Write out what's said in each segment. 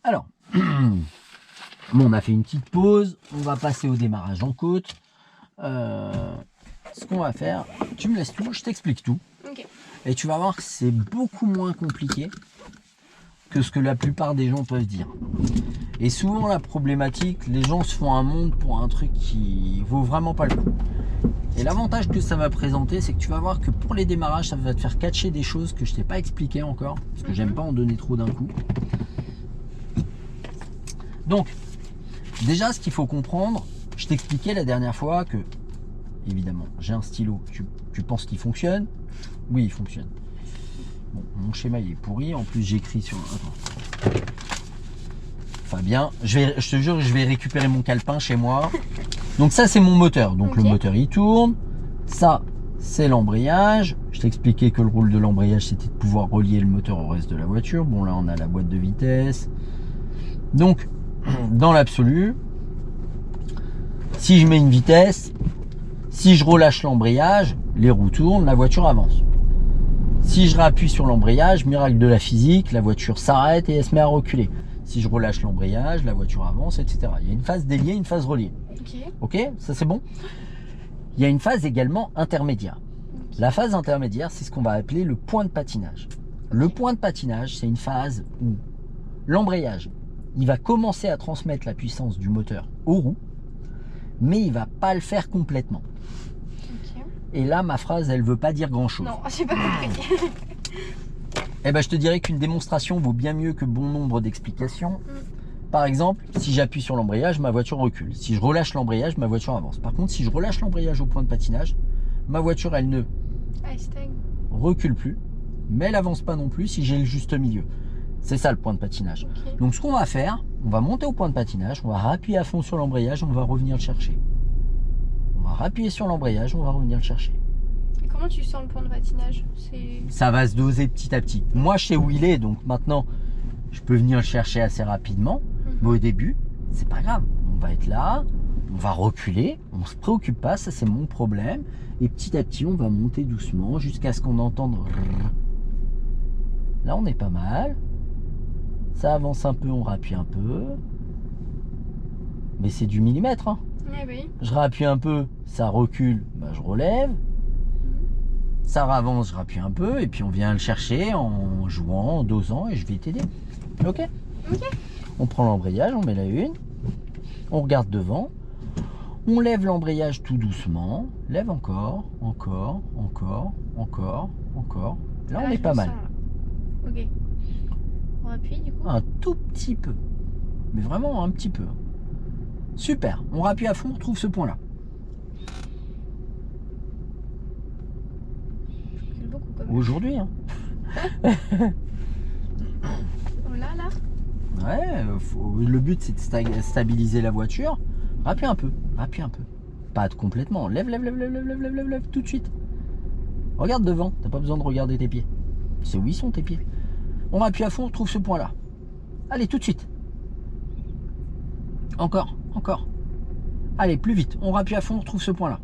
Alors, bon, on a fait une petite pause. On va passer au démarrage en côte. Ce qu'on va faire, tu me laisses tout, je t'explique tout. Okay. Et tu vas voir que c'est beaucoup moins compliqué que ce que la plupart des gens peuvent dire. Et souvent la problématique, les gens se font un monde pour un truc qui vaut vraiment pas le coup. Et l'avantage que ça va présenter, c'est que tu vas voir que pour les démarrages, ça va te faire catcher des choses que je t'ai pas expliqué encore, parce que j'aime pas en donner trop d'un coup. Donc, déjà ce qu'il faut comprendre, je t'expliquais la dernière fois que, évidemment, j'ai un stylo, tu penses qu'il fonctionne? Oui, il fonctionne. Bon, mon schéma il est pourri, en plus j'écris sur... Attends. Fabien, je te jure, je vais récupérer mon calepin chez moi. Donc ça c'est mon moteur, donc okay. Le moteur il tourne. Ça c'est l'embrayage. Je t'expliquais que le rôle de l'embrayage c'était de pouvoir relier le moteur au reste de la voiture. Bon là on a la boîte de vitesse. Donc dans l'absolu, si je mets une vitesse, si je relâche l'embrayage, les roues tournent, la voiture avance. Si je rappuie sur l'embrayage, miracle de la physique, la voiture s'arrête et elle se met à reculer. Si je relâche l'embrayage, la voiture avance, etc. Il y a une phase déliée, une phase reliée. Ok, ça c'est bon. Il y a une phase également intermédiaire. La phase intermédiaire, c'est ce qu'on va appeler le point de patinage. Le point de patinage, c'est une phase où l'embrayage, il va commencer à transmettre la puissance du moteur aux roues, mais il va pas le faire complètement. Et là, ma phrase, elle veut pas dire grand-chose. Non, j'ai pas compris. Eh ben, je te dirais qu'une démonstration vaut bien mieux que bon nombre d'explications. Par exemple, si j'appuie sur l'embrayage, ma voiture recule. Si je relâche l'embrayage, ma voiture avance. Par contre, si je relâche l'embrayage au point de patinage, ma voiture, elle ne recule plus, mais elle avance pas non plus si j'ai le juste milieu. C'est ça le point de patinage. Okay. Donc, ce qu'on va faire, on va monter au point de patinage, on va appuyer à fond sur l'embrayage, on va revenir le chercher. On va appuyer sur l'embrayage, on va revenir le chercher. Et comment tu sens le point de patinage? Ça va se doser petit à petit. Moi, je sais où il est, donc maintenant, je peux venir le chercher assez rapidement. Mais au début, c'est pas grave. On va être là, on va reculer, on se préoccupe pas, ça c'est mon problème. Et petit à petit, on va monter doucement jusqu'à ce qu'on entende. Là, on est pas mal. Ça avance un peu, on rappuie un peu. Mais c'est du millimètre. Hein. Oui. Je rappuie un peu, ça recule, bah, je relève. Ça avance, je rappuie un peu. Et puis on vient le chercher en jouant, en dosant et je vais t'aider. Ok? Ok. On prend l'embrayage, on met la une, on regarde devant, on lève l'embrayage tout doucement, lève encore, encore, encore, encore, encore. Là, on est pas mal. Ok. On appuie du coup? Un tout petit peu, mais vraiment un petit peu. Super, on rappuie à fond, on retrouve ce point-là. Aujourd'hui, hein. Là. Ouais, le but c'est de stabiliser la voiture. Rappuie un peu, Pas complètement. Lève, tout de suite. Regarde devant, t'as pas besoin de regarder tes pieds. C'est où ils sont tes pieds. On rappuie à fond, on retrouve ce point-là. Allez, tout de suite. Encore. Allez, plus vite. On rappuie à fond, on retrouve ce point-là.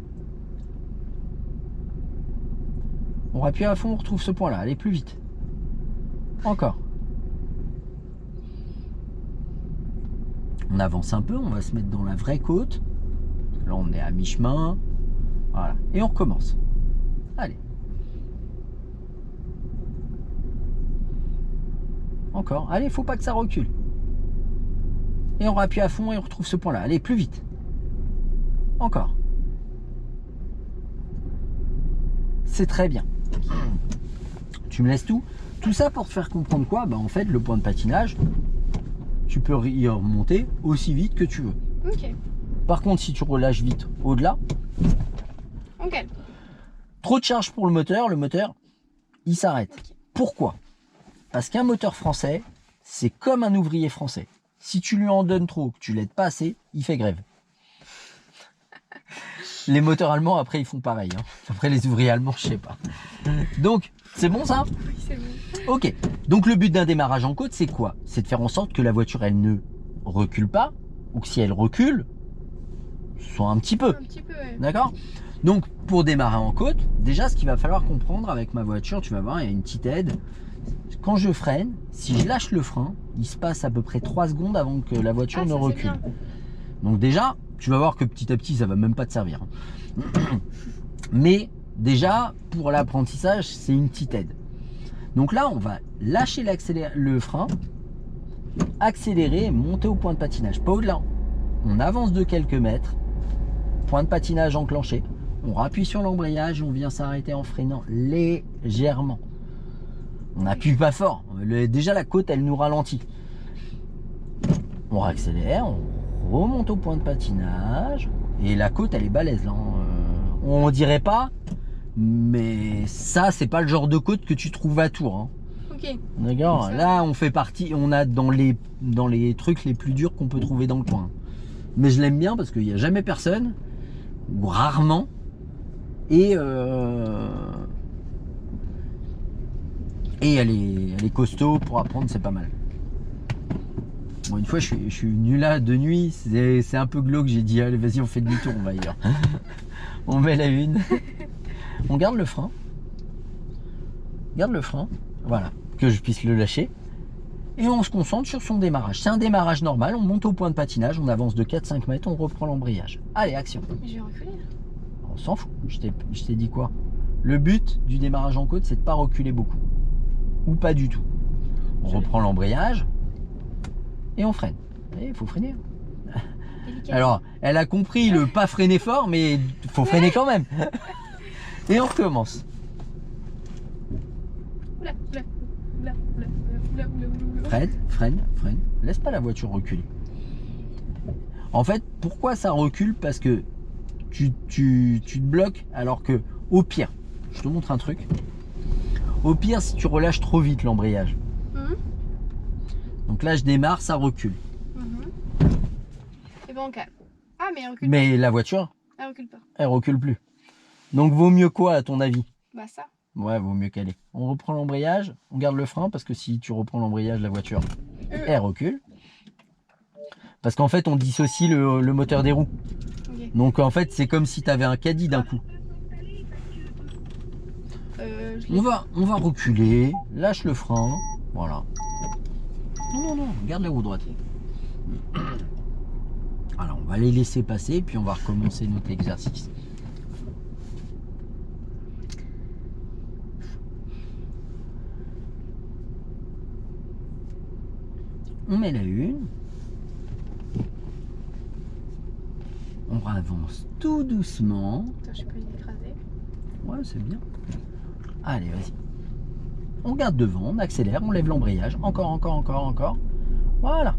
On rappuie à fond, on retrouve ce point-là. Allez, plus vite. Encore. On avance un peu, on va se mettre dans la vraie côte. Là, on est à mi-chemin. Voilà. Et on recommence. Allez. Encore. Allez, faut pas que ça recule. Et on rappuie à fond et on retrouve ce point-là. Allez, plus vite. Encore. C'est très bien. Tu me laisses tout. Tout ça pour te faire comprendre quoi? Bah, en fait, le point de patinage, tu peux y remonter aussi vite que tu veux. Ok. Par contre, si tu relâches vite au-delà, ok. Trop de charge pour le moteur, il s'arrête. Okay. Pourquoi? Parce qu'un moteur français, c'est comme un ouvrier français. Si tu lui en donnes trop, que tu l'aides pas assez, il fait grève. Les moteurs allemands, après, ils font pareil. Hein. Après, les ouvriers allemands, je sais pas. Donc, c'est bon ça? Oui, c'est bon. Ok. Donc, le but d'un démarrage en côte, c'est quoi? C'est de faire en sorte que la voiture, elle ne recule pas, ou que si elle recule, soit un petit peu. Un petit peu, ouais. D'accord? Donc, pour démarrer en côte, déjà, ce qu'il va falloir comprendre avec ma voiture, tu vas voir, il y a une petite aide. Quand je freine, si je lâche le frein, il se passe à peu près 3 secondes avant que la voiture Ah, ne ça, c'est recule. bien. Donc déjà, tu vas voir que petit à petit, ça va même pas te servir. Mais déjà, pour l'apprentissage, c'est une petite aide. Donc là, on va lâcher le frein, accélérer et monter au point de patinage. Pas au-delà. On avance de quelques mètres, point de patinage enclenché. On rappuie sur l'embrayage et on vient s'arrêter en freinant légèrement. On n'appuie pas fort. Déjà, la côte, elle nous ralentit. On accélère, on remonte au point de patinage. Et la côte, elle est balèze là. On dirait pas, mais ça, c'est pas le genre de côte que tu trouves à Tours. Hein. Ok. D'accord. Là, on fait partie, on a dans les trucs les plus durs qu'on peut trouver dans le coin. Mais je l'aime bien parce qu'il n'y a jamais personne, ou rarement. Et elle est costaud pour apprendre, c'est pas mal. Bon, une fois, je suis venu là de nuit, c'est un peu glauque. J'ai dit, allez, vas-y, on fait demi-tour, on va ailleurs. On met la une. On garde le frein. Garde le frein, voilà, que je puisse le lâcher. Et on se concentre sur son démarrage. C'est un démarrage normal, on monte au point de patinage, on avance de 4-5 mètres, on reprend l'embrayage. Allez, action. Mais je vais reculer là. On s'en fout, je t'ai dit quoi? Le but du démarrage en côte, c'est de ne pas reculer beaucoup. Ou pas du tout. On reprend l'embrayage et on freine. Il faut freiner. Délicat. Alors, elle a compris le pas freiner fort, mais il faut freiner quand même. Et on recommence. Oula, oula, oula, oula, oula, oula, oula. Freine. Laisse pas la voiture reculer. En fait, pourquoi ça recule? Parce que tu te bloques, alors que au pire, je te montre un truc. Au pire, si tu relâches trop vite l'embrayage. Donc là, je démarre, ça recule. Et ben on calme. Ah, mais elle recule Mais la voiture, pas. Elle recule pas. elle recule plus. Donc vaut mieux quoi à ton avis? Bah ça. Ouais, vaut mieux qu'elle est. On reprend l'embrayage, on garde le frein parce que si tu reprends l'embrayage, la voiture, elle recule. Parce qu'en fait, on dissocie le moteur des roues. Ok. Donc en fait, c'est comme si tu avais un caddie d'un coup. On va reculer, lâche le frein, voilà. Non, garde la roue droite. Alors, on va les laisser passer, puis on va recommencer notre exercice. On met la une. On avance tout doucement. Attends, je peux l'écraser. Ouais, c'est bien. Allez, vas-y. On garde devant, on accélère, on lève l'embrayage. Encore. Voilà.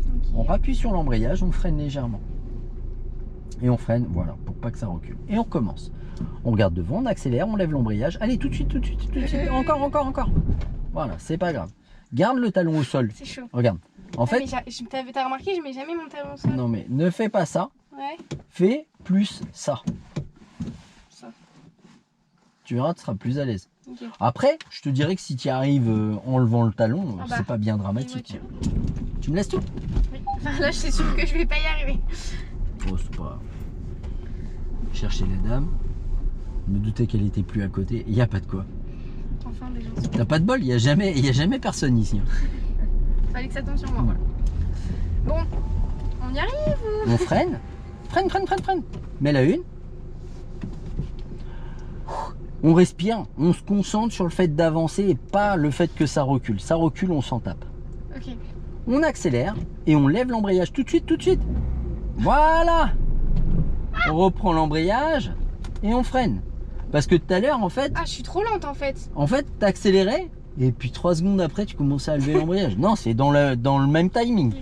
Ok. On rappuie sur l'embrayage, on freine légèrement. Et on freine, voilà, pour pas que ça recule. Et on recommence. On regarde devant, on accélère, on lève l'embrayage. Allez, tout de suite. Encore. Voilà, c'est pas grave. Garde le talon au sol. C'est chaud. Regarde. En fait, T'as remarqué, je mets jamais mon talon au sol. non mais ne fais pas ça. Ouais. Fais plus ça. Ça. Tu verras, tu seras plus à l'aise. Ok. Après, je te dirais que si tu y arrives en levant le talon, Ah bah, c'est pas bien les dramatique. voitures. Tu me laisses tout? Oui. Enfin, là, je suis sûre que je vais pas y arriver. Oh, c'est pas grave. Chercher la dame. Je me doutais qu'elle était plus à côté. Il n'y a pas de quoi. Enfin, des gens sont... T'as pas de bol, il n'y a jamais personne ici. Fallait que ça tombe sur moi, voilà. Bon, on y arrive ou... On freine. Freine. Mets la une. On respire, on se concentre sur le fait d'avancer et pas le fait que ça recule. Ça recule, on s'en tape. Ok. On accélère et on lève l'embrayage tout de suite. Voilà. On reprend l'embrayage et on freine. Parce que tout à l'heure, en fait, Ah, je suis trop lente en fait. t'accélérais et puis 3 secondes après, tu commençais à lever l'embrayage. Non, c'est dans le même timing.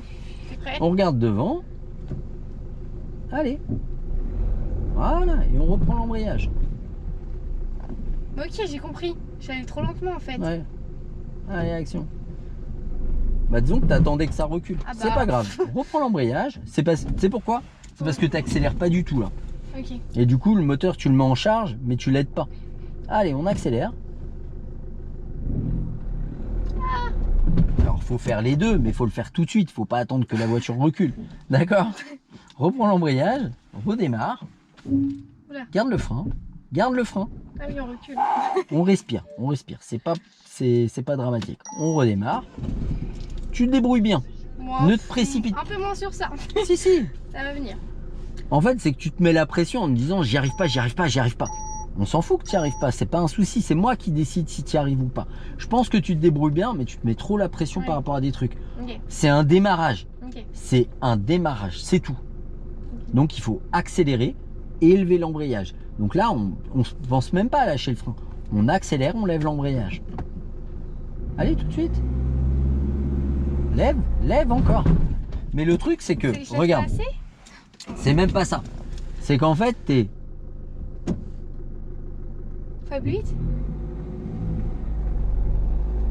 T'es prêt? On regarde devant. Allez. Voilà, et on reprend l'embrayage. Ok, j'ai compris. J'allais trop lentement en fait. Ouais. Allez, action. Bah disons que t'attendais que ça recule. Ah bah. C'est pas grave. Reprends l'embrayage. C'est pourquoi? C'est parce que t'accélères pas du tout là. Ok. Et du coup, le moteur, tu le mets en charge, mais tu l'aides pas. Allez, on accélère. Alors, faut faire les deux, mais faut le faire tout de suite. Faut pas attendre que la voiture recule. D'accord? Reprends l'embrayage, redémarre. Oula. Garde le frein. garde le frein, Ah oui, on recule. on respire, c'est pas dramatique. On redémarre, tu te débrouilles bien, Moi, ne te précipite un peu moins sur ça. si si. Ça va venir. En fait, c'est que tu te mets la pression en me disant j'y arrive pas, j'y arrive pas, j'y arrive pas. On s'en fout que tu n'y arrives pas, c'est pas un souci, c'est moi qui décide si tu y arrives ou pas. Je pense que tu te débrouilles bien, mais tu te mets trop la pression par rapport à des trucs. Ok. C'est un démarrage, Ok. c'est un démarrage, c'est tout. Donc il faut accélérer et élever l'embrayage. Donc là, on ne pense même pas à lâcher le frein. On accélère, on lève l'embrayage. Allez, tout de suite. Lève, lève encore. Mais le truc, c'est que, C'est que je laisse regarde, passer. c'est même pas ça. C'est qu'en fait, t'es... Faut plus vite.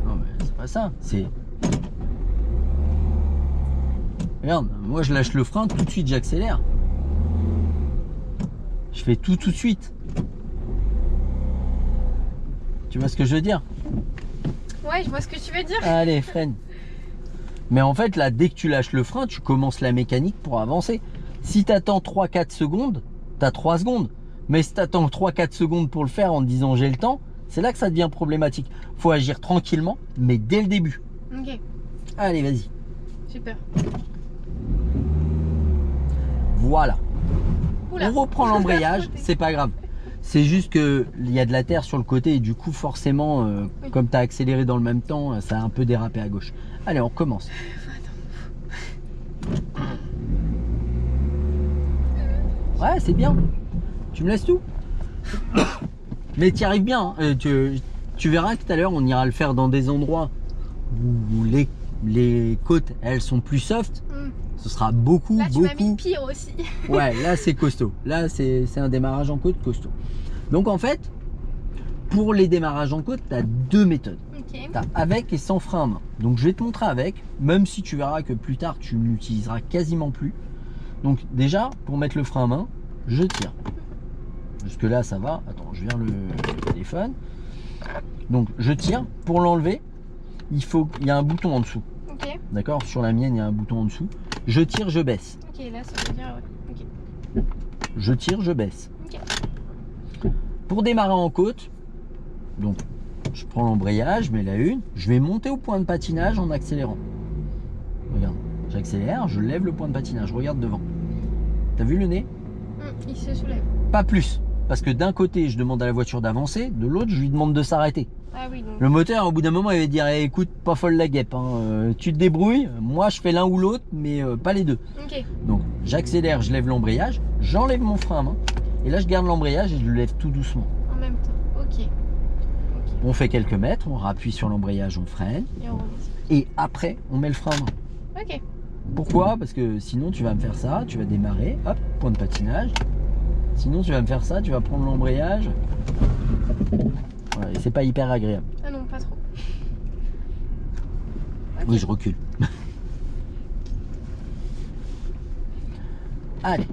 Non, mais c'est pas ça. C'est... Regarde, moi je lâche le frein, tout de suite j'accélère. Je fais tout de suite. Tu vois ce que je veux dire? Ouais, je vois ce que tu veux dire. Allez, freine. Mais en fait, là, dès que tu lâches le frein, tu commences la mécanique pour avancer. Si tu attends 3-4 secondes, tu as 3 secondes. Mais si tu attends 3-4 secondes pour le faire en te disant j'ai le temps, c'est là que ça devient problématique. Faut agir tranquillement, mais dès le début. Ok, Allez, vas-y. super. Voilà. Oula. On reprend l'embrayage, c'est pas grave. C'est juste qu'il y a de la terre sur le côté et du coup, forcément, Oui. comme tu as accéléré dans le même temps, ça a un peu dérapé à gauche. Allez, on recommence. Ouais, c'est bien. Tu me laisses tout. Mais tu y arrives bien. Hein. Tu verras que tout à l'heure, on ira le faire dans des endroits où les côtes, elles sont plus soft. Hmm. Ce sera beaucoup, Là, tu m'as mis beaucoup. pire aussi. Ouais, là, c'est costaud. Là, c'est un démarrage en côte costaud. Donc, en fait, pour les démarrages en côte, tu as deux méthodes. Ok. Tu as avec et sans frein à main. Donc, je vais te montrer avec, même si tu verras que plus tard, tu n'utiliseras quasiment plus. Donc, déjà, pour mettre le frein à main, je tire. Jusque là, ça va. Attends, je vire le téléphone. Donc, je tire. Pour l'enlever, il y a un bouton en dessous. Ok. D'accord? Sur la mienne, il y a un bouton en dessous. Je tire, je baisse. Ok, là, ça veut dire. Ouais. Ok. Je tire, je baisse. Ok. Pour démarrer en côte, donc je prends l'embrayage, je mets la une, je vais monter au point de patinage en accélérant. Regarde, j'accélère, je lève le point de patinage, regarde devant. T'as vu le nez? Il se soulève. Pas plus, parce que d'un côté je demande à la voiture d'avancer, de l'autre je lui demande de s'arrêter. Ah oui, donc. Le moteur au bout d'un moment il va dire eh, écoute, pas folle la guêpe, hein. Tu te débrouilles, moi je fais l'un ou l'autre, mais pas les deux. Ok. Donc j'accélère, je lève l'embrayage, j'enlève mon frein à main, et là je garde l'embrayage et je le lève tout doucement. En même temps. Ok. Ok. On fait quelques mètres, on rappuie sur l'embrayage, on freine, Et on remet. et après on met le frein à main. Ok. Pourquoi? Parce que sinon tu vas me faire ça, tu vas démarrer, hop, point de patinage. Sinon tu vas me faire ça, tu vas prendre l'embrayage. Voilà, et c'est pas hyper agréable. Ah non, pas trop. Ok. Oui, je recule. Allez,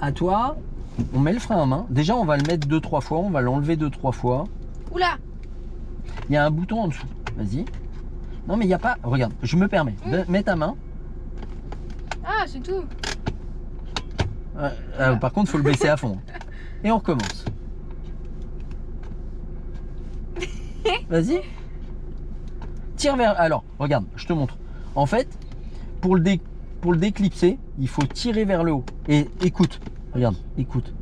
à toi, on met le frein à main. Déjà on va le mettre 2-3 fois, on va l'enlever 2-3 fois. Oula. Il y a un bouton en dessous, vas-y. Non mais il n'y a pas, regarde, je me permets, mets ta main. Ah, c'est tout. Par contre, il faut le baisser à fond. Et on recommence. Vas-y. Tire vers... Alors, regarde, je te montre. En fait, pour le déclipser, il faut tirer vers le haut. Et écoute, regarde, écoute.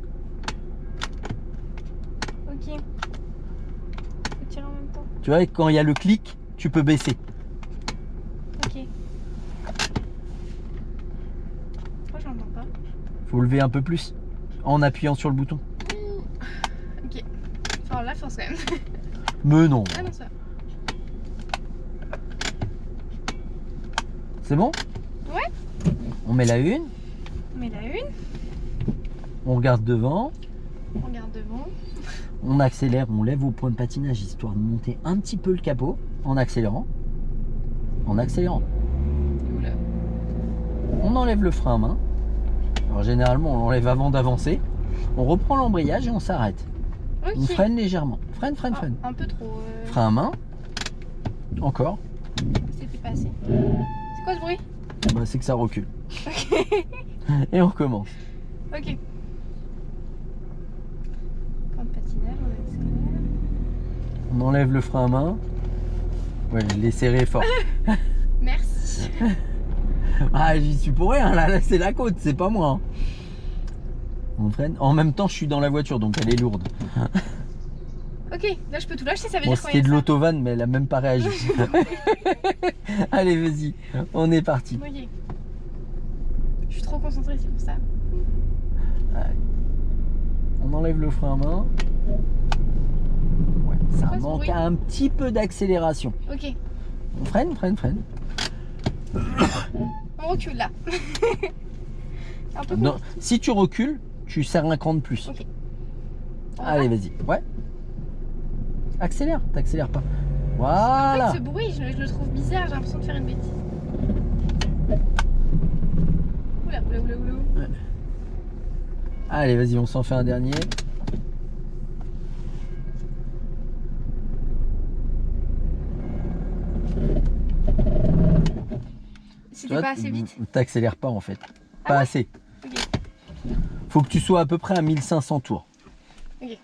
Ok. Faut tirer en même temps. Tu vois, quand il y a le clic, tu peux baisser. Ok. Pourquoi je l'entends pas? Faut lever un peu plus en appuyant sur le bouton. Ok. Faut avoir la force quand même. Mais non. Ah non, ça. C'est bon? Ouais. On met la une, On met la une. on regarde devant, On regarde devant. on accélère, on lève au point de patinage histoire de monter un petit peu le capot en accélérant. En accélérant. Oula. On enlève le frein à main. Alors généralement on l'enlève avant d'avancer. On reprend l'embrayage et on s'arrête. Ok. On freine légèrement. Freine, freine, Ah, freine. un peu trop. Frein à main. Encore. C'était pas assez. C'est quoi ce bruit? Bah, c'est que ça recule. Et on recommence. Ok. Point de patinage. On enlève le frein à main. Ouais, je l'ai serré fort. Merci. Ah, j'y suis pour rien, là c'est la côte, c'est pas moi. Hein. On freine. En même temps, je suis dans la voiture, donc elle est lourde. Ok, là je peux tout lâcher, ça veut Bon, dire quoi? c'était de l'autovan, mais elle a même pas réagi. Allez, vas-y, on est parti. Ok. Je suis trop concentrée, c'est pour ça. Allez. On enlève le frein à main. Ouais, ça quoi ce manque bruit un petit peu d'accélération. Ok, On freine. on recule là. Un peu Non, si tu recules, tu serres un cran de plus. Ok. Allez, vas-y. Ouais. Accélère, t'accélères pas. En Voilà. fait, ce bruit, je le trouve bizarre, j'ai l'impression de faire une bêtise. Oula. Allez, vas-y, on s'en fait un dernier. C'était pas assez vite. T'accélères pas en fait. Ah Pas ouais assez. Ok. Faut que tu sois à peu près à 1500 tours. Ok.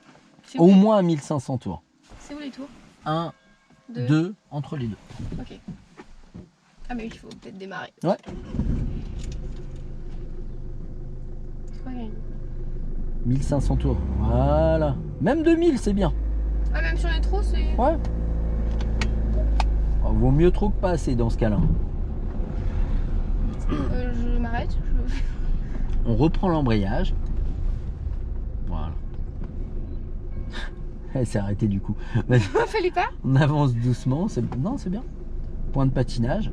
C'est Au où, moins à 1500 tours. c'est où les tours? 1, Deux. 2, entre les deux. Ok. Ah mais oui, il faut peut-être démarrer. Ouais. C'est quoi, Yann 1500 tours. Voilà. Même 2000, c'est bien. Ah, même sur les trous, c'est... Ouais. Oh, vaut mieux trop que pas assez dans ce cas-là. Je m'arrête. On reprend l'embrayage. Voilà. Elle s'est arrêtée du coup. Vas-y, Fallait pas. on avance doucement. Non, c'est bien. Point de patinage.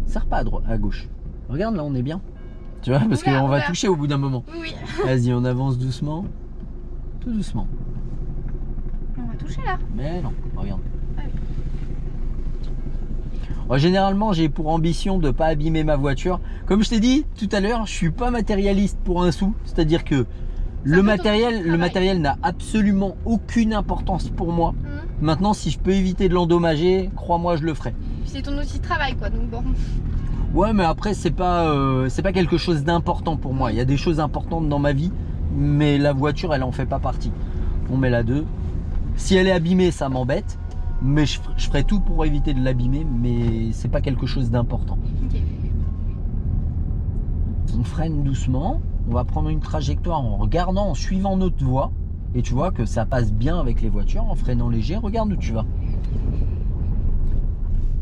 Serre pas à gauche. Regarde, là, on est bien. Tu vois, parce Oula, qu'on va oula. toucher au bout d'un moment. Oui, oui. Vas-y, on avance doucement. Tout doucement. On va toucher là. Mais non, regarde. Ah oui. Généralement, j'ai pour ambition de ne pas abîmer ma voiture. Comme je t'ai dit tout à l'heure, je suis pas matérialiste pour un sou. C'est-à-dire que le un peu ton travail. matériel n'a absolument aucune importance pour moi. Mhm. Maintenant, si je peux éviter de l'endommager, crois-moi, je le ferai. Puis c'est ton outil de travail, quoi. Donc bon. Ouais, mais après, c'est pas quelque chose d'important pour moi. Il y a des choses importantes dans ma vie, mais la voiture, elle en fait pas partie. On met la 2. Si elle est abîmée, ça m'embête, mais je ferai tout pour éviter de l'abîmer, mais c'est pas quelque chose d'important. Ok. On freine doucement, on va prendre une trajectoire en regardant, en suivant notre voie, et tu vois que ça passe bien avec les voitures, en freinant léger, regarde où tu vas.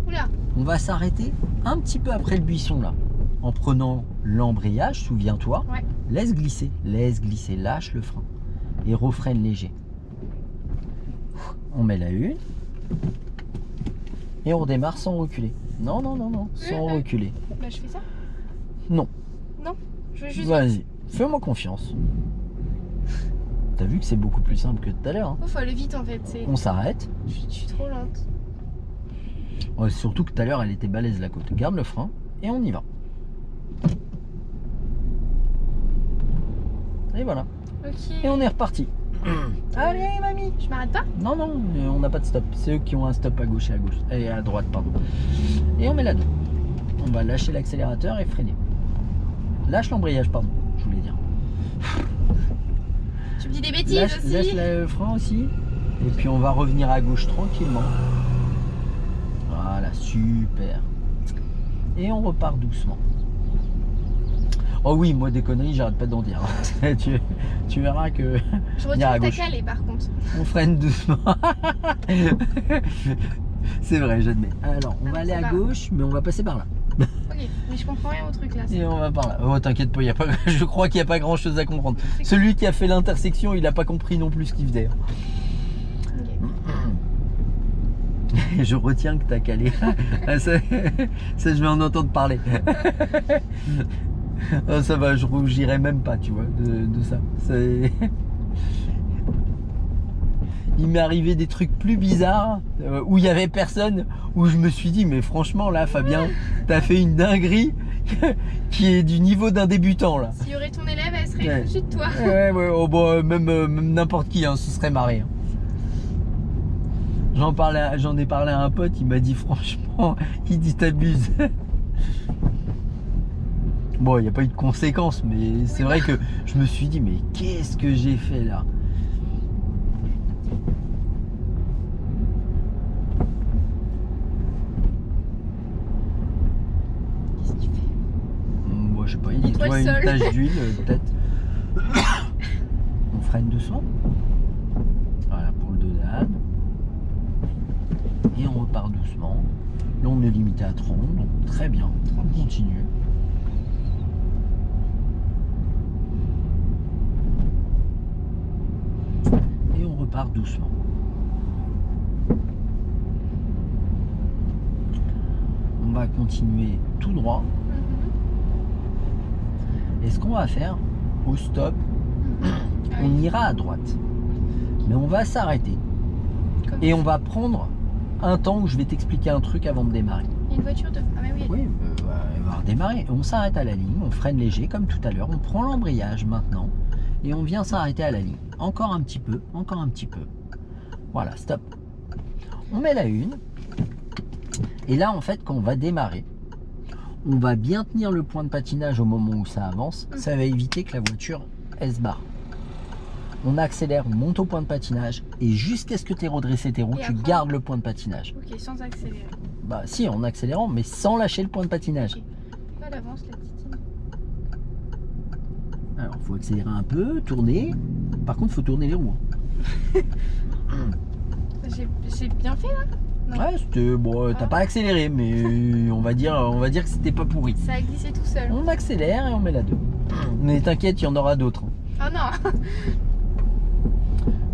Oula. On va s'arrêter un petit peu après le buisson là, en prenant l'embrayage, souviens-toi, Ouais. laisse glisser, lâche le frein, et refreine léger. On met la 1, et on redémarre sans reculer. Non, sans reculer. Bah je fais ça. Non. Non. Je veux juste... Vas-y, fais-moi confiance. T'as vu que c'est beaucoup plus simple que tout à l'heure. Hein. Oh, faut aller vite en fait. On s'arrête. Je suis trop lente. Ouais, surtout que tout à l'heure, elle était balèze la côte. Garde le frein et on y va. Et voilà. Ok. Et on est reparti. Allez, mamie. Je m'arrête pas? Non, on n'a pas de stop. C'est eux qui ont un stop à gauche et à droite, pardon. Et on met la 2. On va lâcher l'accélérateur et freiner. Lâche l'embrayage, pardon, je voulais dire. Tu me dis des bêtises Lâche aussi. le frein aussi. Et puis on va revenir à gauche tranquillement. Voilà, super. Et on repart doucement. Oh oui, moi des conneries, j'arrête pas d'en dire. tu verras que Je Viens à retiens ta gauche. calée par contre. on freine doucement. C'est vrai, j'admets. Alors, on Ah va non, aller c'est à pas gauche, mais on va passer par là. Ok, mais je comprends rien au truc là. Et on va par là. Oh, t'inquiète pas, je crois qu'il n'y a pas grand chose à comprendre. C'est Celui qui a fait l'intersection, il n'a pas compris non plus ce qu'il faisait. Ok. Je retiens que t'as calé. Ah, ça, je vais en entendre parler. Ah, ça va, je rougirai même pas, tu vois, de ça. Il m'est arrivé des trucs plus bizarres où il y avait personne, où je me suis dit, mais franchement, là, Fabien, t'as fait une dinguerie qui est du niveau d'un débutant, là. S'il y aurait ton élève, elle serait Ouais. foutue de toi. Ouais, oh, bon, même n'importe qui, hein, se serait marré. Hein. J'en ai parlé à un pote, il m'a dit franchement, il dit t'abuses. Bon, il n'y a pas eu de conséquences, mais c'est vrai que je me suis dit, mais qu'est-ce que j'ai fait là? Bon, je sais pas, il Toi nettoie une seul. tache d'huile, peut-être. On freine doucement. Voilà, pour le dos d'âne. Et on repart doucement. Là, on est limité à 30, donc très bien. On continue. Et on repart doucement. On va continuer tout droit. Et ce qu'on va faire, au stop, on ira à droite. Mais on va s'arrêter. Comme Et on va prendre un temps où je vais t'expliquer un truc avant de démarrer. Il y a une voiture de. Ah, mais oui. Oui, elle va redémarrer. On s'arrête à la ligne, on freine léger comme tout à l'heure. On prend l'embrayage maintenant et on vient s'arrêter à la ligne. Encore un petit peu, encore un petit peu. Voilà, stop. On met la une. Et là, en fait, quand on va démarrer, on va bien tenir le point de patinage au moment où ça avance. Ça va éviter que la voiture, elle se barre. On accélère, on monte au point de patinage et jusqu'à ce que tu aies redressé tes roues, Et tu après gardes le point de patinage. Ok, sans accélérer. Bah si, en accélérant, mais sans lâcher le point de patinage. Ok. Pourquoi elle avance la titine? Alors, il faut accélérer un peu, tourner. Par contre, il faut tourner les roues. J'ai bien fait là? Non. Ouais, c'était bon, t'as pas accéléré, mais on va dire que c'était pas pourri. Ça a glissé tout seul. On accélère et on met la 2. Mais t'inquiète, il y en aura d'autres. Oh non.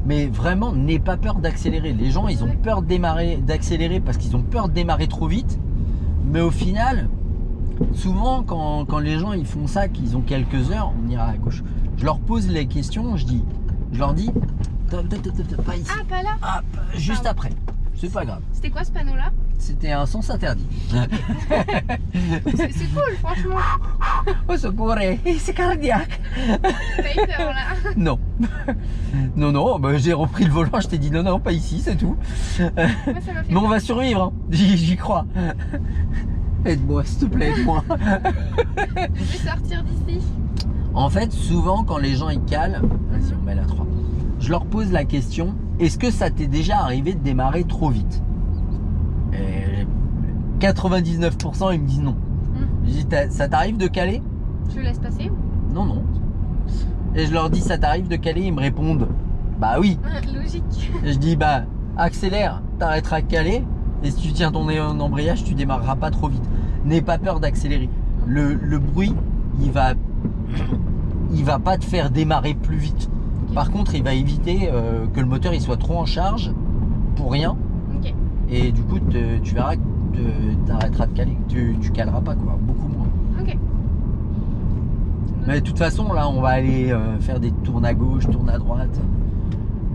Mais vraiment, n'aie pas peur d'accélérer. Les gens, ils ont peur d'accélérer parce qu'ils ont peur de démarrer trop vite. Mais au final, souvent, quand les gens ils font ça, qu'ils ont quelques heures, on ira à gauche. Je leur pose les questions, je leur dis, pas ici, Ah, pas là. hop, juste Pardon. après. C'est pas grave. C'était quoi ce panneau là? C'était un sens interdit. C'est cool, franchement. Oh, secours, c'est cardiaque. T'as eu peur là. Non. Non, bah, j'ai repris le volant, je t'ai dit non, pas ici, c'est tout. Moi, ça m'a fait Mais on peur. va survivre, hein. J'y crois. Aide-moi, s'il te plaît, aide-moi. Je vais sortir d'ici. En fait, souvent, quand les gens ils calent, vas-y, on met la 3. Je leur pose la question, est-ce que ça t'est déjà arrivé de démarrer trop vite? Et 99% ils me disent non. Je dis, ça t'arrive de caler? Je le laisse passer? Non. Et je leur dis, ça t'arrive de caler? Ils me répondent, bah oui. Logique. Et je dis, bah accélère, t'arrêteras de caler. Et si tu tiens ton embrayage, tu démarreras pas trop vite. N'aie pas peur d'accélérer. Le bruit, il va pas te faire démarrer plus vite. Ok. Par contre, il va éviter que le moteur il soit trop en charge pour rien. Ok. Et du coup, tu verras que t'arrêteras de caler. Tu caleras pas, quoi, beaucoup moins. Ok. Mais de toute façon, là, on va aller faire des tours à gauche, tours à droite,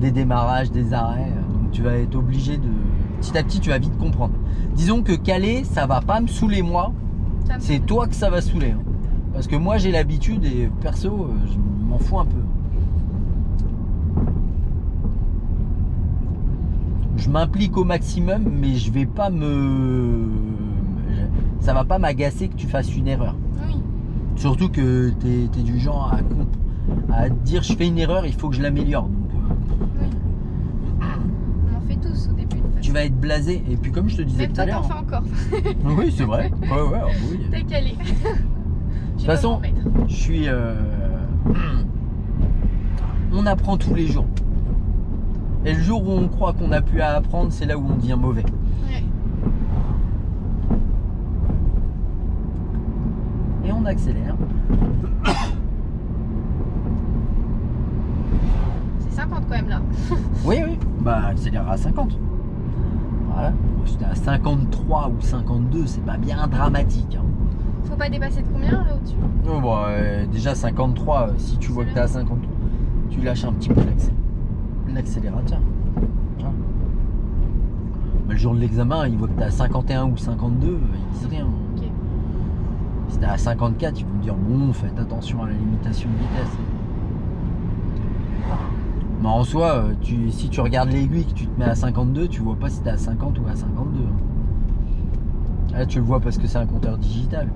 des démarrages, des arrêts. Donc, tu vas être obligé de. Petit à petit, tu vas vite comprendre. Disons que caler, ça va pas me saouler moi. Ça me C'est fait- toi que ça va saouler. Hein. Parce que moi, j'ai l'habitude et perso, je m'en fous un peu. Je m'implique au maximum, mais je vais pas ça va pas m'agacer que tu fasses une erreur. Oui. Surtout que t'es du genre à te dire je fais une erreur, il faut que je l'améliore. Donc Oui. On en fait tous au début. De toute tu façon. vas être blasé. Et puis comme je te disais Même tout toi à l'heure. t'en fais encore. Oui, c'est vrai. Ouais, oui. T'as calé. De toute façon, je suis. On apprend tous les jours. Et le jour où on croit qu'on n'a plus à apprendre, c'est là où on devient mauvais. Ouais. Et on accélère. C'est 50 quand même là. Oui. Bah, accélère à 50. Voilà. Bon, si t'es à 53 ou 52, c'est pas bien dramatique. Hein. Faut pas dépasser de combien là au-dessus? Oh, bah, déjà 53, si tu vois que t'es à 53, tu lâches un petit peu l'accélérateur. Hein. Mais le jour de l'examen, ils voient que t'es à 51 ou 52, ils disent rien. Ok. Si t'es à 54, ils vont me dire bon, faites attention à la limitation de vitesse. Mais en soi, si tu regardes l'aiguille que tu te mets à 52, tu vois pas si t'es à 50 ou à 52. Là, tu le vois parce que c'est un compteur digital.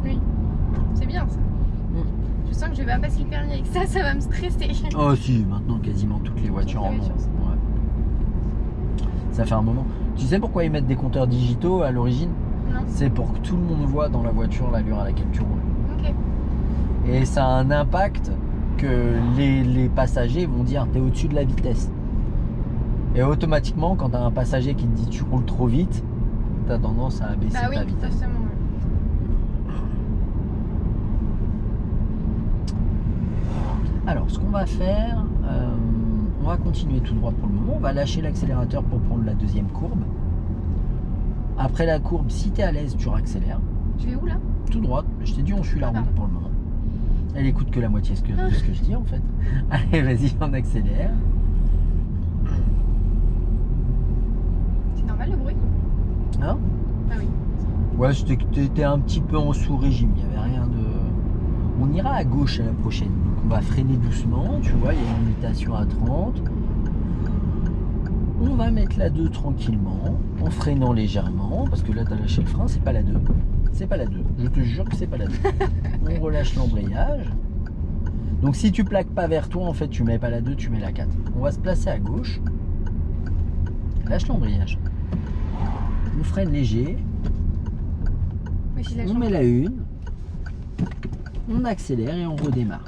Oui. C'est bien ça. Je sens que je vais pas passer le permis avec ça, ça va me stresser. Oh si, maintenant quasiment toutes les voitures en ont. Ouais. Ça fait un moment. Tu sais pourquoi ils mettent des compteurs digitaux à l'origine? Non. C'est pour que tout le monde voit dans la voiture l'allure à laquelle tu roules. Ok. Et ça a un impact que les passagers vont dire t'es au-dessus de la vitesse. Et automatiquement, quand tu as un passager qui te dit tu roules trop vite, tu as tendance à abaisser Bah oui, ta vitesse. forcément. Ouais. Alors, ce qu'on va faire, on va continuer tout droit pour le moment. On va lâcher l'accélérateur pour prendre la deuxième courbe. Après la courbe, si tu es à l'aise, tu réaccélères. Je vais où là? Tout droit. Je t'ai dit, on suit la route pour le moment. Elle écoute que la moitié de ce que je dis en fait. Allez, vas-y, on accélère. C'est normal le bruit? Hein? Ah oui. Ouais, t'étais un petit peu en sous-régime. Il n'y avait rien de... On ira à gauche à la prochaine. Donc on va freiner doucement. Tu vois, il y a une limitation à 30. On va mettre la 2 tranquillement, en freinant légèrement, parce que là tu as lâché le frein, c'est pas la 2. C'est pas la 2, je te jure que c'est pas la 2. On relâche l'embrayage. Donc si tu plaques pas vers toi, en fait tu mets pas la 2, tu mets la 4. On va se placer à gauche. Lâche l'embrayage. On freine léger. Mais si On met la 1. On accélère et on redémarre.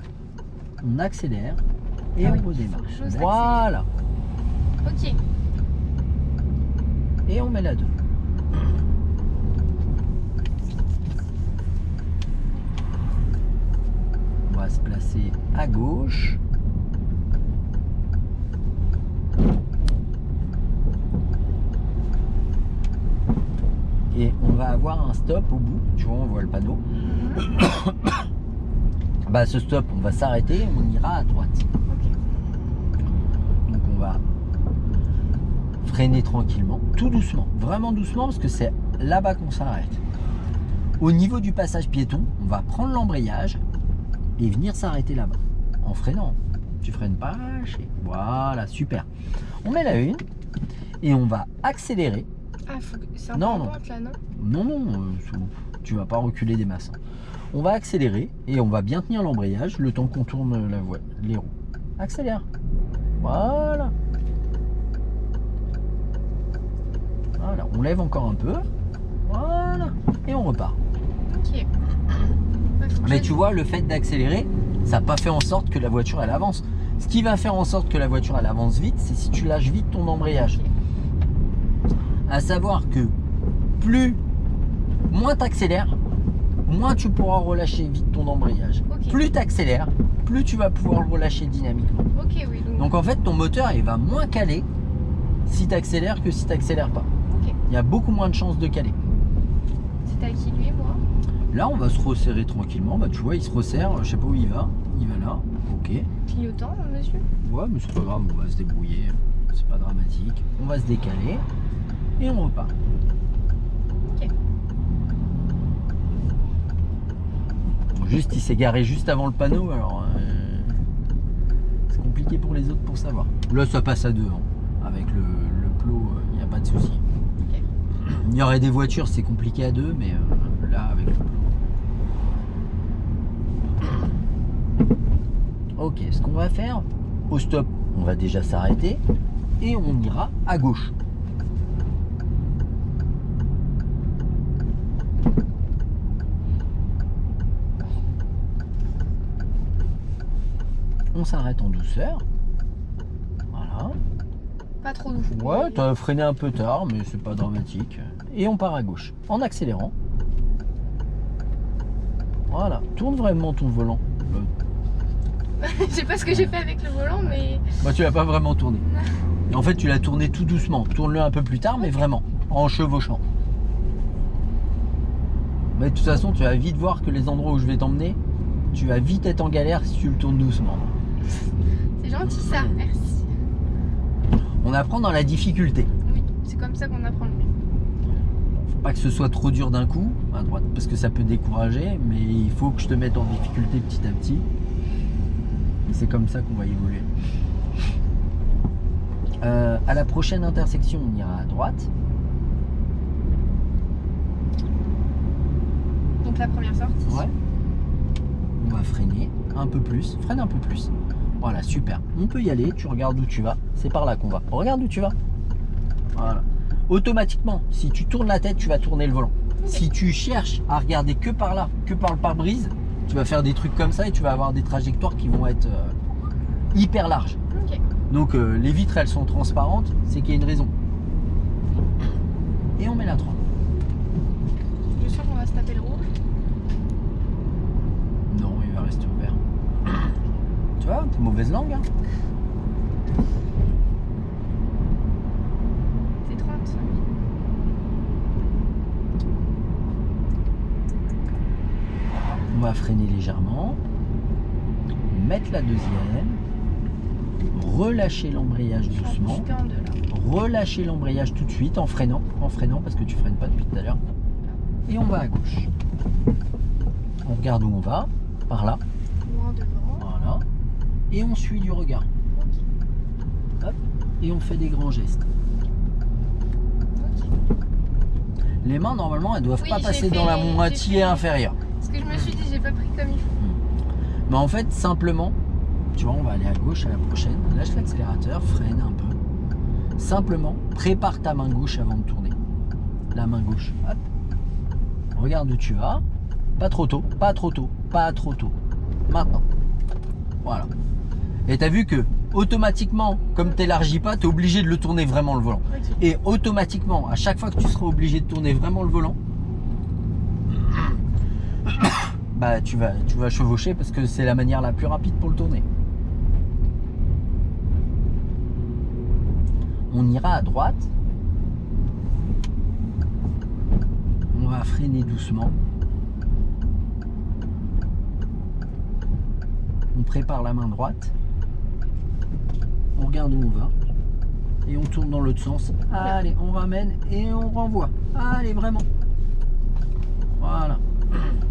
On accélère et Ah oui, on redémarre. faut que j'ose Voilà. Ok. Et on met la 2. On va se placer à gauche. Et on va avoir un stop au bout. Tu vois, on voit le panneau. Bah, ce stop, on va s'arrêter et on ira à droite. Ok. Donc on va freiner tranquillement, tout doucement, vraiment doucement, parce que c'est là-bas qu'on s'arrête. Au niveau du passage piéton, on va prendre l'embrayage et venir s'arrêter là-bas, en freinant. Tu freines pas, voilà, super. On met la 1 et on va accélérer. Ah, faut que... c'est un Non, peu non. droite, là, non? Non, tu vas pas reculer des masses. On va accélérer et on va bien tenir l'embrayage le temps qu'on tourne la voie, les roues. Accélère. Voilà. Voilà, on lève encore un peu. Voilà. Et on repart. Ok. Ouais, faut que Mais je- tu vois, le fait d'accélérer, ça n'a pas fait en sorte que la voiture elle avance. Ce qui va faire en sorte que la voiture elle avance vite, c'est si tu lâches vite ton embrayage. À savoir que moins tu accélères, moins tu pourras relâcher vite ton embrayage. Ok. Plus tu accélères, plus tu vas pouvoir le relâcher dynamiquement. Ok, oui. Donc en fait, ton moteur il va moins caler si tu accélères que si tu n'accélères pas. Ok. Il y a beaucoup moins de chances de caler. C'était à qui lui et moi? Là, on va se resserrer tranquillement. Bah, tu vois, il se resserre. Je sais pas où il va. Il va là. Ok. Clignotant, monsieur? Ouais, mais c'est pas grave. On va se débrouiller. C'est pas dramatique. On va se décaler et on repart. Ok. Bon, juste, il s'est garé juste avant le panneau. Alors, c'est compliqué pour les autres pour savoir. Là, ça passe à 2. Avec le plot, il n'y a pas de souci. Ok. Il y aurait des voitures, c'est compliqué à 2, mais là, avec le plot. Ok, ce qu'on va faire, au stop, on va déjà s'arrêter et on ira à gauche. On s'arrête en douceur. Voilà. Pas trop doux. Ouais, t'as freiné un peu tard, mais c'est pas dramatique. Et on part à gauche, en accélérant. Voilà, tourne vraiment ton volant. Je sais pas ce que j'ai fait avec le volant, mais. Bah, tu l'as pas vraiment tourné. En fait, tu l'as tourné tout doucement. Tourne-le un peu plus tard, mais vraiment, en chevauchant. Mais de toute façon, tu vas vite voir que les endroits où je vais t'emmener, tu vas vite être en galère si tu le tournes doucement. C'est gentil ça, merci. On apprend dans la difficulté. Oui, c'est comme ça qu'on apprend le mieux. Faut pas que ce soit trop dur d'un coup, à droite, parce que ça peut décourager, mais il faut que je te mette en difficulté petit à petit. Et c'est comme ça qu'on va évoluer. À la prochaine intersection, on ira à droite. Donc la première sortie. Ouais. On va freiner un peu plus. Freine un peu plus. Voilà, super. On peut y aller. Tu regardes où tu vas. C'est par là qu'on va. Regarde où tu vas. Voilà. Automatiquement, si tu tournes la tête, tu vas tourner le volant. Si tu cherches à regarder que par là, que par le pare-brise, Tu vas faire des trucs comme ça et tu vas avoir des trajectoires qui vont être hyper larges. Ok. Donc les vitres elles sont transparentes, c'est qu'il y a une raison. Et on met la 3. Je sens qu'on va se taper le rouge. Non, il va rester ouvert. Tu vois, t'es mauvaise langue. Hein. C'est 30. On va freiner légèrement. Mettre la deuxième. Relâcher l'embrayage doucement. Putain de là. Relâcher l'embrayage tout de suite en freinant parce que tu freines pas depuis tout à l'heure. Et on va à gauche. On regarde où on va. Par là. Loin devant. Voilà. Et on suit du regard. Ok. Hop. Et on fait des grands gestes. Ok. Les mains, normalement, elles doivent Oui, pas j'ai passer fait- dans la j'ai moitié fait- inférieure. Parce que je me suis dit, j'ai pas pris comme il faut. Mais en fait, simplement, tu vois, on va aller à gauche à la prochaine. Lâche l'accélérateur, freine un peu. Simplement, prépare ta main gauche avant de tourner. La main gauche. Hop. Regarde où tu vas. Pas trop tôt, pas trop tôt, pas trop tôt. Maintenant. Voilà. Et tu as vu que automatiquement, comme tu n'élargis pas, tu es obligé de le tourner vraiment le volant. Ok. Et automatiquement, à chaque fois que tu seras obligé de tourner vraiment le volant, bah tu vas chevaucher parce que c'est la manière la plus rapide pour le tourner. On ira à droite. On va freiner doucement. On prépare la main droite. On regarde où on va. Et on tourne dans l'autre sens. Allez, on ramène et on renvoie. Allez, vraiment. Voilà.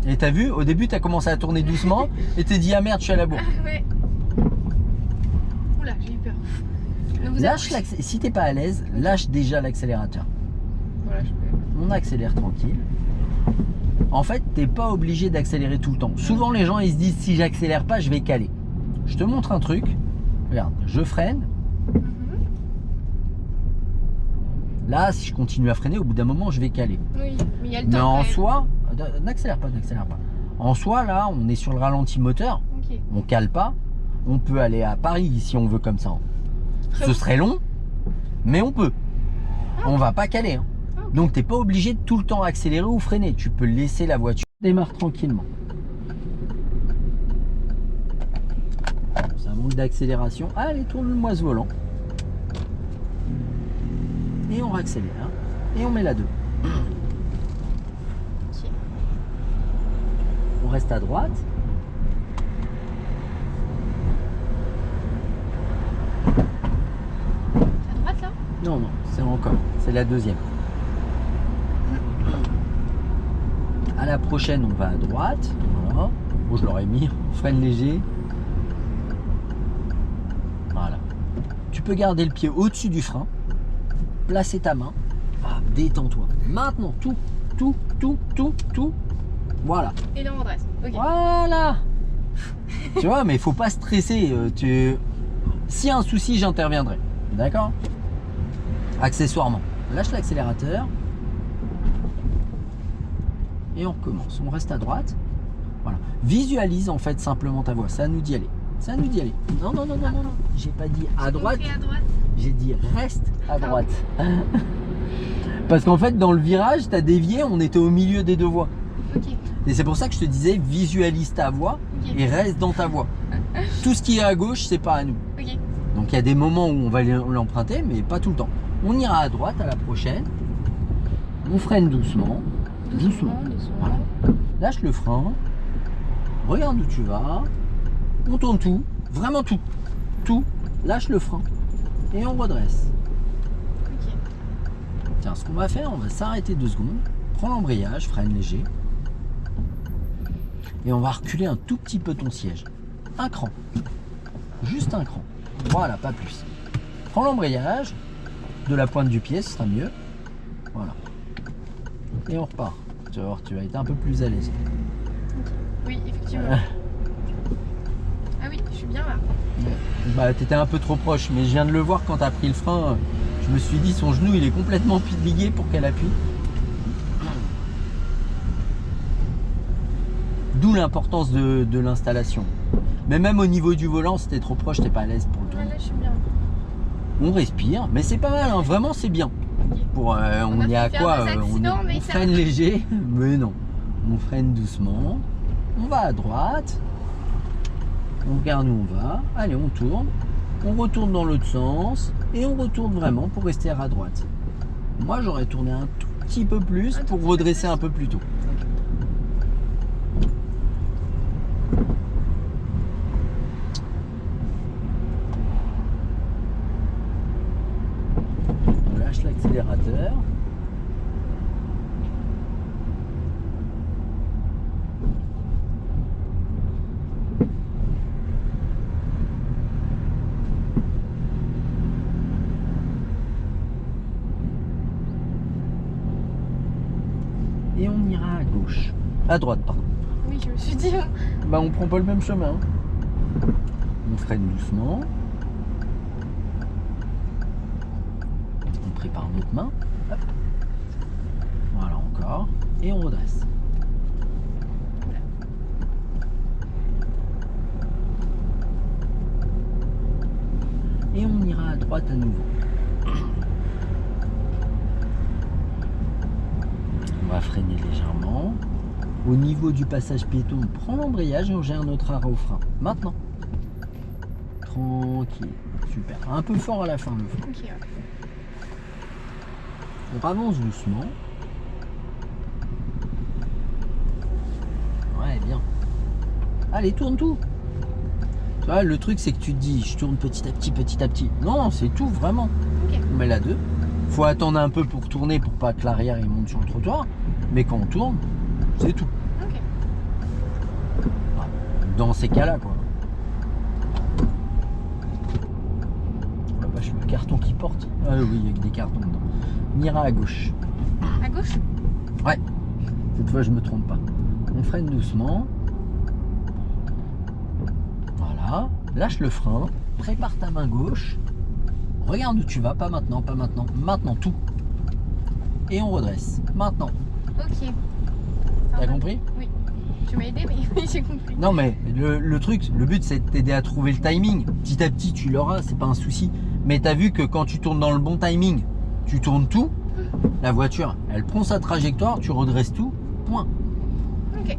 Et t'as vu, au début, t'as commencé à tourner doucement et t'es dit, ah merde, je suis à la bourre. Ah ouais. Oula, j'ai eu peur. Donc, vous Lâche êtes- si t'es pas à l'aise, lâche déjà l'accélérateur. Voilà, je peux. On accélère tranquille. En fait, t'es pas obligé d'accélérer tout le temps. Souvent, les gens, ils se disent, si j'accélère pas, je vais caler. Je te montre un truc. Regarde, je freine. Mhm. Là, si je continue à freiner, au bout d'un moment, je vais caler. Oui, mais il y a le temps. Mais en quand même. soi, n'accélère pas, n'accélère pas. En soi, là, on est sur le ralenti moteur. Ok. On cale pas. On peut aller à Paris si on veut comme ça. Ce serait long, mais on peut. On va pas caler. Hein. Ah, ok. Donc t'es pas obligé de tout le temps accélérer ou freiner. Tu peux laisser la voiture démarre tranquillement. Ça manque d'accélération. Allez, tourne-moi ce volant. Et on réaccélère. Et on met la 2. Ok. On reste à droite. À droite là. Non, non, c'est encore. C'est la deuxième. À la prochaine, on va à droite. Voilà. Bon, je l'aurais mis. Freine léger. Voilà. Tu peux garder le pied au-dessus du frein. Placer ta main. Ah, détends-toi. Maintenant, tout. Voilà. Et là on redresse. Ok. Voilà. Tu vois, mais il faut pas stresser. S'il y a un souci, j'interviendrai. D'accord? Accessoirement. Lâche l'accélérateur. Et on recommence. On reste à droite. Voilà. Visualise en fait simplement ta voie. C'est à nous d'y aller. C'est à nous d'y aller. Non. J'ai pas dit à droite. Compris à droite. J'ai dit reste à droite. Parce qu'en fait, dans le virage, tu as dévié, on était au milieu des deux voies. Ok. Et c'est pour ça que je te disais, visualise ta voie Ok. et reste dans ta voie. Tout ce qui est à gauche, c'est pas à nous. Ok. Donc il y a des moments où on va l'emprunter, mais pas tout le temps. On ira à droite à la prochaine. On freine doucement. Doucement. Voilà. Lâche le frein. Regarde où tu vas. On tourne tout. Vraiment tout. Tout. Lâche le frein. Et on redresse. Ok. Tiens, ce qu'on va faire, on va s'arrêter 2 secondes. Prends l'embrayage, freine léger. Et on va reculer un tout petit peu ton siège. Un cran. Juste un cran. Voilà, pas plus. Prends l'embrayage. De la pointe du pied, ce sera mieux. Voilà. Et on repart. Tu vas voir, tu vas être un peu plus à l'aise. Oui, effectivement. Ah oui, je suis bien là. Bah, t'étais un peu trop proche, mais je viens de le voir quand t'as pris le frein. Je me suis dit, son genou, il est complètement plié pour qu'elle appuie. D'où l'importance de l'installation. Mais même au niveau du volant, si t'es trop proche, t'es pas à l'aise pour le tourner. Là, je suis bien. On respire, mais c'est pas mal, hein. Vraiment c'est bien. Pour, on a est à fait quoi faire des accidents, mais on ça freine va. léger, mais non. On freine doucement. On va à droite. On regarde où on va. Allez, on tourne. On retourne dans l'autre sens. Et on retourne vraiment pour rester à droite. Moi, j'aurais tourné un tout petit peu plus pour redresser un peu plus tôt. On lâche l'accélérateur. Et on ira à gauche. À droite, pardon. Oui, je me suis dit. Bah, on prend pas le même chemin. On freine doucement. On prépare notre main. Hop. Voilà, encore. Et on redresse. Et on ira à droite à nouveau. On va freiner légèrement. Au niveau du passage piéton, on prend l'embrayage et on gère notre arrêt au frein. Maintenant. Tranquille. Super. Un peu fort à la fin le frein. Ok, ouais. On avance doucement. Ouais, bien. Allez, tourne tout. Tu vois, le truc, c'est que tu te dis, je tourne petit à petit, petit à petit. Non, c'est tout, vraiment. Ok. On met la 2. Faut attendre un peu pour tourner pour pas que l'arrière il monte sur le trottoir. Mais quand on tourne, c'est tout. Ok. Dans ces cas-là, quoi. Oh la vache, le carton qui porte. Ah oui, il y a que des cartons dedans. On ira à gauche. À gauche? Ouais. Cette fois, je me trompe pas. On freine doucement. Voilà. Lâche le frein. Prépare ta main gauche. Regarde où tu vas. Pas maintenant, pas maintenant. Maintenant, tout. Et on redresse. Maintenant. Ok. T'as compris? Oui. Tu m'as aidé, mais oui, j'ai compris. Non, mais le truc, le but, c'est de t'aider à trouver le timing. Petit à petit, tu l'auras. C'est pas un souci. Mais t'as vu que quand tu tournes dans le bon timing, tu tournes tout. La voiture, elle prend sa trajectoire. Tu redresses tout. Point. Ok.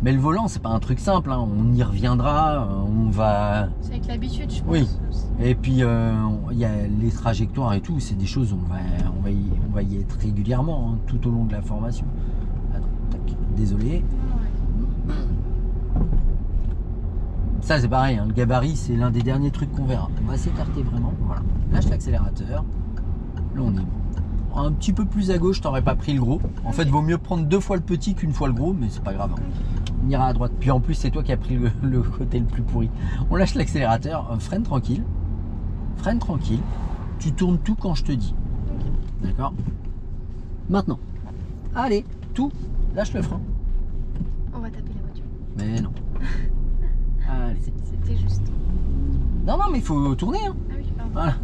Mais le volant, c'est pas un truc simple, hein. On y reviendra, on va... C'est avec l'habitude, je pense. Oui. Aussi. Et puis, il y a les trajectoires et tout, c'est des choses, on va y être régulièrement, hein, tout au long de la formation. Attends, tac, désolé. Ouais. Ça, c'est pareil, hein, le gabarit, c'est l'un des derniers trucs qu'on verra. On va s'écarter vraiment, voilà. Lâche l'accélérateur. Là, on est un petit peu plus à gauche, t'aurais pas pris le gros. En fait, vaut mieux prendre 2 fois le petit qu'une fois le gros, mais c'est pas grave, hein. On ira à droite. Puis en plus, c'est toi qui as pris le côté le plus pourri. On lâche l'accélérateur, freine tranquille. Freine tranquille. Tu tournes tout quand je te dis. D'accord? Maintenant. Allez, tout. Lâche le frein. On va taper la voiture. Mais non. Allez. C'était juste. Non, non, mais il faut tourner, hein. Ah oui, pardon. Voilà.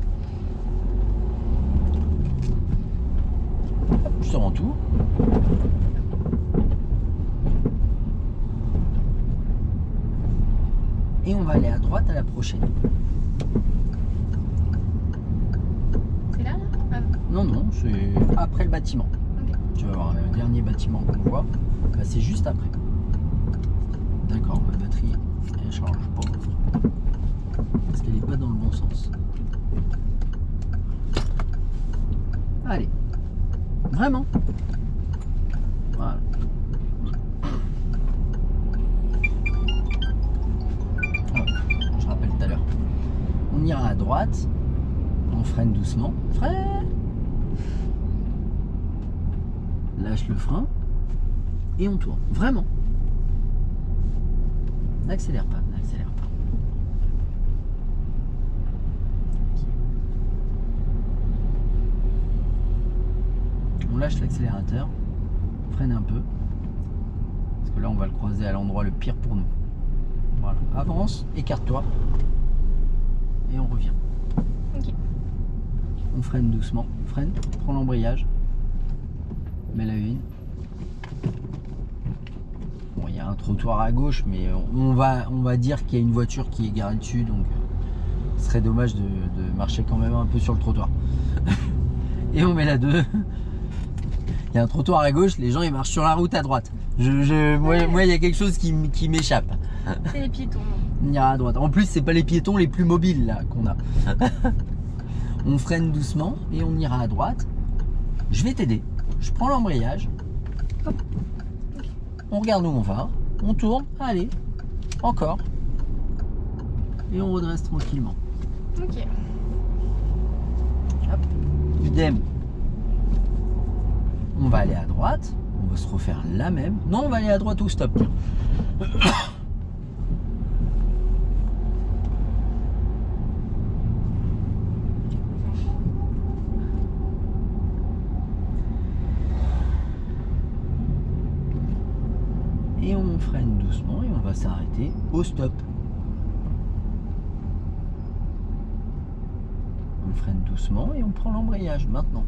Hop, je te rends tout. Et on va aller à droite à la prochaine. C'est là, là? Ah, Non, non, c'est après le bâtiment. ok. Tu vas voir, le dernier bâtiment qu'on voit, bah, c'est juste après. D'accord, ma batterie, elle charge pas. Parce qu'elle n'est pas dans le bon sens. Allez. Vraiment. Voilà. Je rappelle tout à l'heure. On ira à droite. On freine doucement. Freine. Lâche le frein. Et on tourne. Vraiment. N'accélère pas. N'accélère pas. On lâche l'accélérateur. Freine un peu. Parce que là, on va le croiser à l'endroit le pire pour nous. Voilà. Avance. Écarte-toi. Et on revient. Ok. On freine doucement. Freine. Prends l'embrayage. met la une. Bon, il y a un trottoir à gauche, mais on va dire qu'il y a une voiture qui est garée dessus, donc ce serait dommage de marcher quand même un peu sur le trottoir. Et on met la 2. Il y a un trottoir à gauche, les gens ils marchent sur la route à droite. Moi, il y a quelque chose qui m'échappe. C'est les piétons. On ira à droite. En plus, c'est pas les piétons les plus mobiles là qu'on a. On freine doucement et on ira à droite. Je vais t'aider. Je prends l'embrayage. Hop. On regarde où on va. On tourne. Allez. Encore. Et on redresse tranquillement. Ok. Hop. Idem. On va aller à droite. On va se refaire la même. Non, on va aller à droite au stop. Et on freine doucement et on va s'arrêter au stop. On freine doucement et on prend l'embrayage maintenant.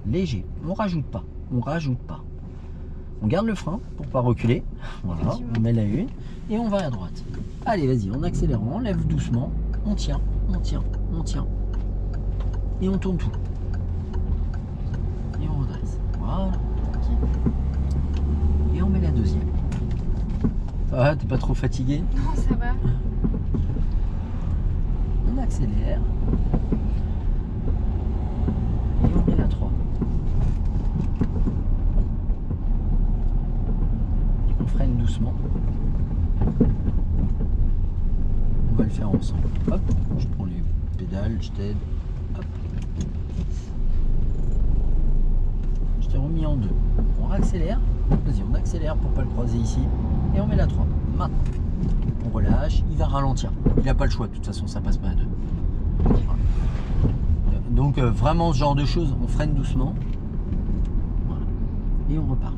Léger, on rajoute pas, on rajoute pas. On garde le frein pour pas reculer. Voilà, on met la une et on va à droite. Allez, vas-y, on accélère, on lève doucement, on tient, on tient, on tient. Et on tourne tout. Et on redresse. Voilà. Et on met la deuxième. Ça va, t'es pas trop fatigué? Non, ça va. On accélère. Et on met la 3. On freine doucement. On va le faire ensemble. Hop, je prends les pédales, je t'aide. Hop. Je t'ai remis en 2. On accélère. Vas-y, on accélère pour pas le croiser ici. Et on met la 3. Maintenant. On relâche. Il va ralentir. Il n'a pas le choix. De toute façon, ça passe pas à 2. Voilà. Donc, vraiment, ce genre de choses, on freine doucement. Voilà. Et on repart.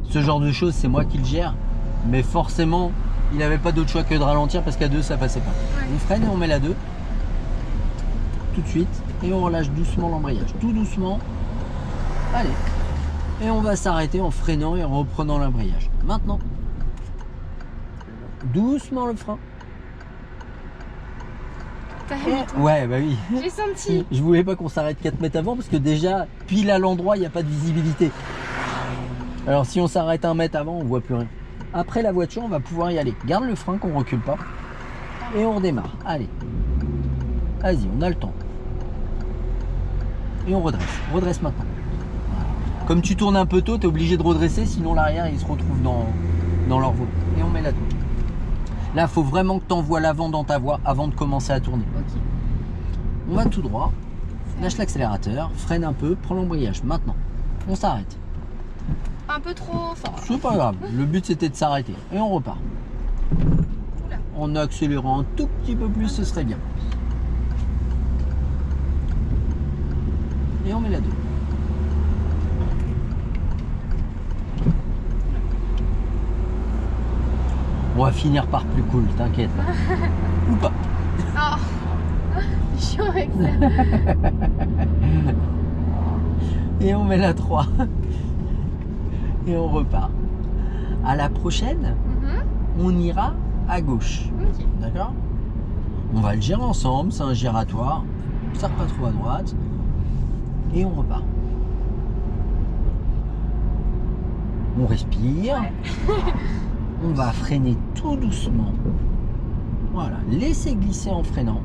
Ce genre de choses, c'est moi qui le gère. Mais forcément, il n'avait pas d'autre choix que de ralentir parce qu'à 2, ça passait pas. Ouais. On freine et on met la 2. Tout de suite. Et on relâche doucement l'embrayage. Tout doucement. Allez. Et on va s'arrêter en freinant et en reprenant l'embrayage. Maintenant, doucement le frein. T'as aimé, toi? Ouais, bah oui. J'ai senti. Je voulais pas qu'on s'arrête 4 mètres avant parce que déjà, pile à l'endroit, il n'y a pas de visibilité. Alors si on s'arrête 1 mètre avant, on voit plus rien. Après la voiture, on va pouvoir y aller. Garde le frein qu'on recule pas. Et on redémarre. Allez. Vas-y, on a le temps. Et on redresse. Redresse maintenant. Comme tu tournes un peu tôt, tu es obligé de redresser, sinon l'arrière il se retrouve dans leur voie. Et on met la 2. Là, il faut vraiment que tu envoies l'avant dans ta voie avant de commencer à tourner. Ok. On va tout droit, lâche l'accélérateur, freine un peu, prends l'embrayage. Maintenant, on s'arrête. Un peu trop fort. C'est pas grave, le but c'était de s'arrêter. Et on repart. Oula. En accélérant un tout petit peu plus, ce serait bien. Et on met la 2. On va finir par plus cool, t'inquiète. Ou pas. Oh. Je suis chiant avec ça. Et on met la 3. Et on repart. À la prochaine, on ira à gauche. Ok. D'accord? On va le gérer ensemble, c'est un giratoire. On ne sert pas trop à droite. Et on repart. On respire. Ouais. On va freiner tout doucement. Voilà, laisser glisser en freinant.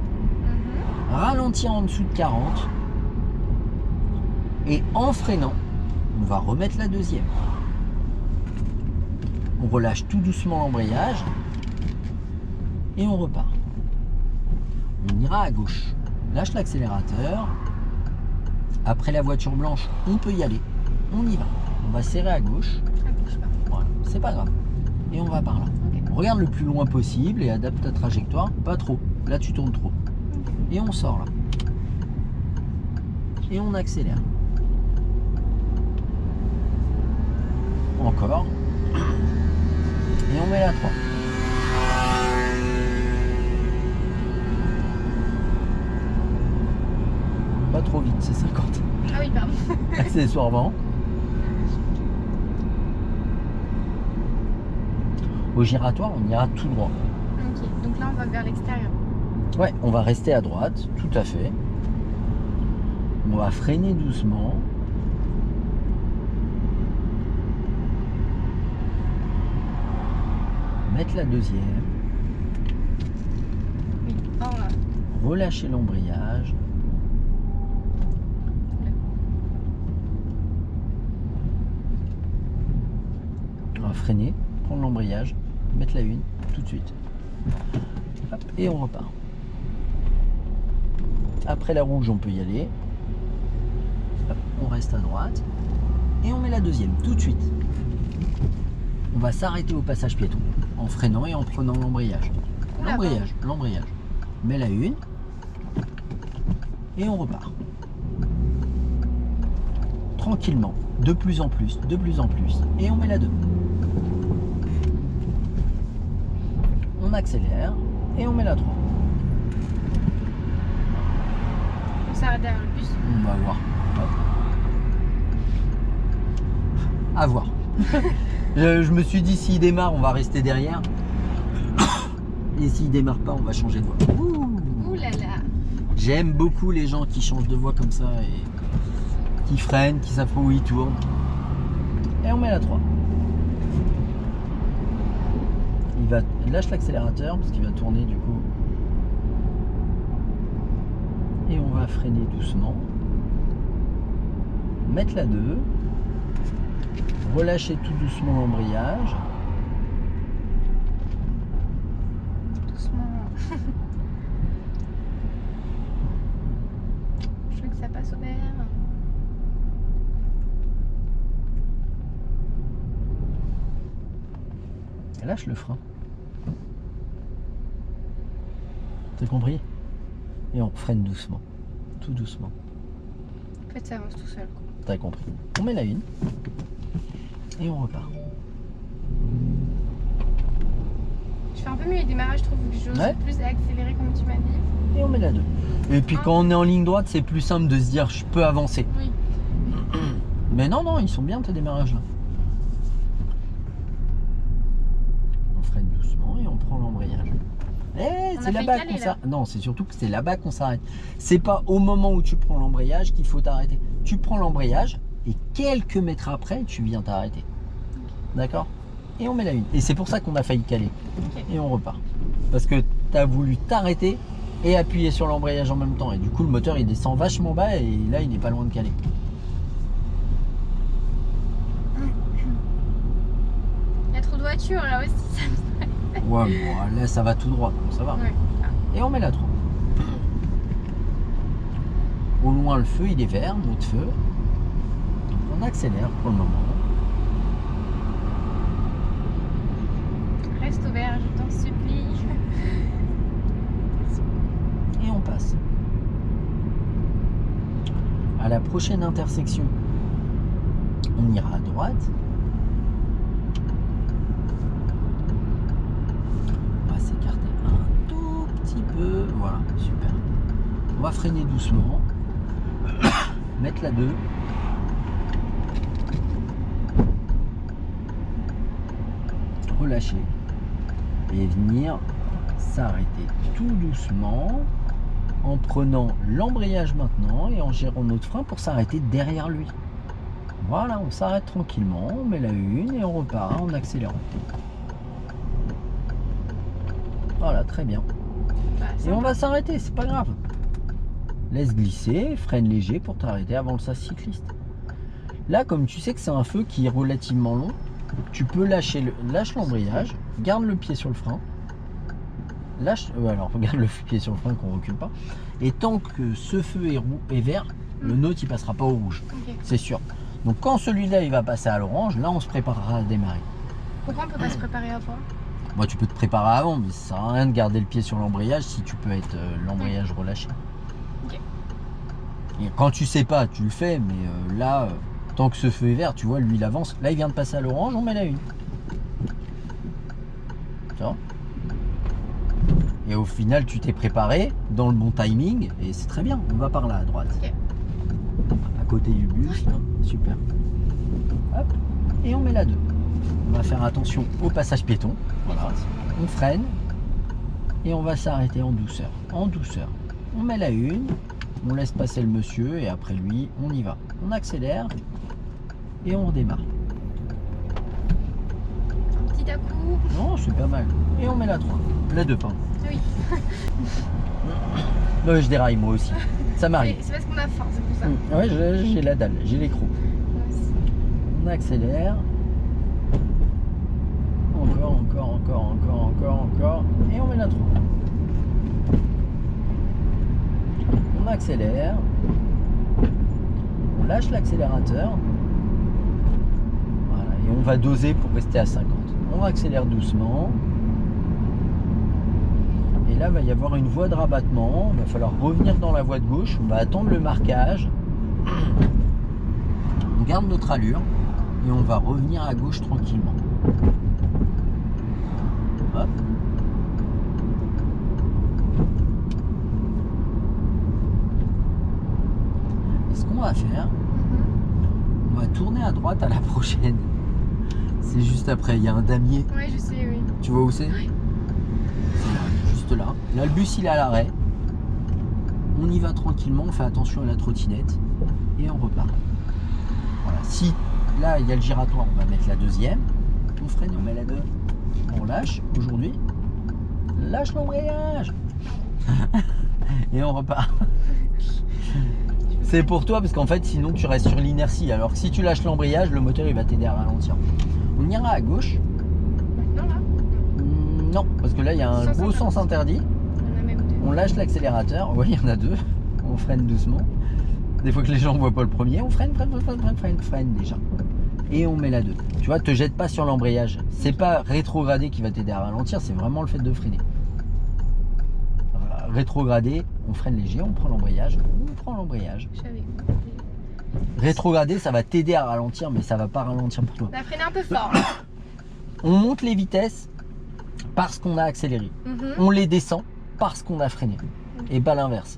Ralentir en dessous de 40. Et en freinant, on va remettre la deuxième. On relâche tout doucement l'embrayage. Et on repart. On ira à gauche. Lâche l'accélérateur. Après la voiture blanche, on peut y aller. On y va. On va serrer à gauche. Voilà, c'est pas grave. Et on va par là. Ok. Regarde le plus loin possible et adapte ta trajectoire. Pas trop. Là, tu tournes trop. Et on sort là. Et on accélère. Encore. Et on met la 3. Pas trop vite, c'est 50. Ah oui, pardon. Accessoirement. Au giratoire, on ira tout droit. Ok, donc là on va vers l'extérieur. Ouais, on va rester à droite, tout à fait. On va freiner doucement. Mettre la deuxième. Oui. Oh là. Relâcher l'embrayage. On va freiner, prendre l'embrayage, mettre la une, tout de suite. Hop, et on repart. Après la rouge, on peut y aller. Hop, on reste à droite. Et on met la deuxième, tout de suite. On va s'arrêter au passage piéton, en freinant et en prenant l'embrayage. Oula, L'embrayage, l'embrayage. On met la une. Et on repart. Tranquillement, de plus en plus, de plus en plus. Et on met la 2. On accélère et on met la 3. On s'arrête derrière le bus. On va voir. Hop. À voir. je me suis dit, s'il démarre, on va rester derrière. Et s'il démarre pas, on va changer de voie. Ouh là là. J'aime beaucoup les gens qui changent de voie comme ça et qui freinent, qui savent pas où ils tournent. Et on met la 3. Il lâche l'accélérateur parce qu'il va tourner du coup. Et on va freiner doucement. Mettre la 2. Relâcher tout doucement l'embrayage. Doucement. Je veux que ça passe au vert. Lâche le frein. T'as compris? Et on freine doucement. Tout doucement. En fait, ça avance tout seul. Quoi. T'as compris. On met la une. Et on repart. Je fais un peu mieux les démarrages, je trouve que j'ose Ouais. plus accélérer comme tu m'as dit. Et on met la 2. Et puis quand on est en ligne droite, c'est plus simple de se dire je peux avancer. Oui. Mais non, non, ils sont bien tes démarrages là. On freine doucement et on prend l'embrayage. On C'est a là-bas failli qu'on caler, là. s'arrête. Non, c'est surtout que c'est là-bas qu'on s'arrête. C'est pas au moment où tu prends l'embrayage qu'il faut t'arrêter. Tu prends l'embrayage et quelques mètres après, tu viens t'arrêter. D'accord? Et on met la une. Et c'est pour ça qu'on a failli caler. Ok. Et on repart. Parce que tu as voulu t'arrêter et appuyer sur l'embrayage en même temps. Et du coup, le moteur il descend vachement bas et là, il n'est pas loin de caler. Il y a trop de voitures là aussi. Ça me... Ouais, bon, là, ça va tout droit. Donc ça va. Ouais. Et on met la 3. Au loin, le feu, il est vert, notre feu. On accélère pour le moment. Reste au vert, je t'en supplie. Et on passe. À la prochaine intersection, on ira à droite. On va s'écarter un tout petit peu. Voilà, super. On va freiner doucement. Mettre la 2. Relâcher. Et venir s'arrêter tout doucement en prenant l'embrayage maintenant et en gérant notre frein pour s'arrêter derrière lui. Voilà, on s'arrête tranquillement, on met la une et on repart en accélérant. Voilà, très bien. Bah, Et on va s'arrêter, c'est pas grave. Laisse glisser, freine léger pour t'arrêter avant le sas cycliste. Là, comme tu sais que c'est un feu qui est relativement long, tu peux lâche l'embrayage, garde le pied sur le frein. Alors regarde le pied sur le frein qu'on recule pas. Et tant que ce feu est vert, le nôtre il passera pas au rouge, Ok. c'est sûr. Donc quand celui-là il va passer à l'orange, là on se préparera à démarrer. Pourquoi on peut pas se préparer avant? Moi tu peux te préparer avant, mais ça sert à rien de garder le pied sur l'embrayage si tu peux être l'embrayage relâché. Ok. Et quand tu sais pas, tu le fais, mais là, tant que ce feu est vert, tu vois, lui il avance. Là il vient de passer à l'orange, on met la une. Ça va ? Et au final, tu t'es préparé dans le bon timing et c'est très bien. On va par là à droite. Ok. À côté du bus, là. Super. Hop. Et on met la 2. On va faire attention au passage piéton. Voilà. On freine et on va s'arrêter en douceur. En douceur. On met la une, on laisse passer le monsieur et après lui, on y va. On accélère et on redémarre. Un petit à coup. Non, c'est pas mal. Et on met la 3. La 2, pardon. Oui. Je déraille moi aussi. Ça m'arrive. C'est parce qu'on a faim, c'est pour ça. Ouais, j'ai la dalle, j'ai les crocs. Moi aussi. On accélère. Encore. Et on met la 3. On accélère. On lâche l'accélérateur. Voilà. Et on va doser pour rester à 50. On accélère doucement. Et là, il va y avoir une voie de rabattement. Il va falloir revenir dans la voie de gauche. On va attendre le marquage. On garde notre allure. Et on va revenir à gauche tranquillement. Hop. Et ce qu'on va faire, on va tourner à droite à la prochaine. C'est juste après, il y a un damier. Ouais, je sais, oui. Tu vois où c'est? Oui. C'est là, juste là. Là, le bus, il est à l'arrêt. On y va tranquillement, on fait attention à la trottinette et on repart. Voilà. Si là, il y a le giratoire, on va mettre la deuxième. On freine et on met la 2. On lâche aujourd'hui. Lâche l'embrayage. Et on repart. C'est pour toi parce qu'en fait sinon tu restes sur l'inertie. Alors que si tu lâches l'embrayage, le moteur il va t'aider à ralentir. On ira à gauche. Maintenant là, Non, parce que là il y a un Sens gros sens interdit. on en a même deux. On lâche l'accélérateur. Oui, il y en a 2. On freine doucement. Des fois que les gens ne voient pas le premier, on freine déjà. Et on met la 2. Tu vois, te jette pas sur l'embrayage. C'est pas rétrograder qui va t'aider à ralentir, c'est vraiment le fait de freiner. Rétrograder, on freine léger, on prend l'embrayage, Je savais. Rétrograder, ça va t'aider à ralentir, mais ça va pas ralentir pour toi. On a freiné un peu fort là. On monte les vitesses parce qu'on a accéléré. On les descend parce qu'on a freiné. Et pas l'inverse.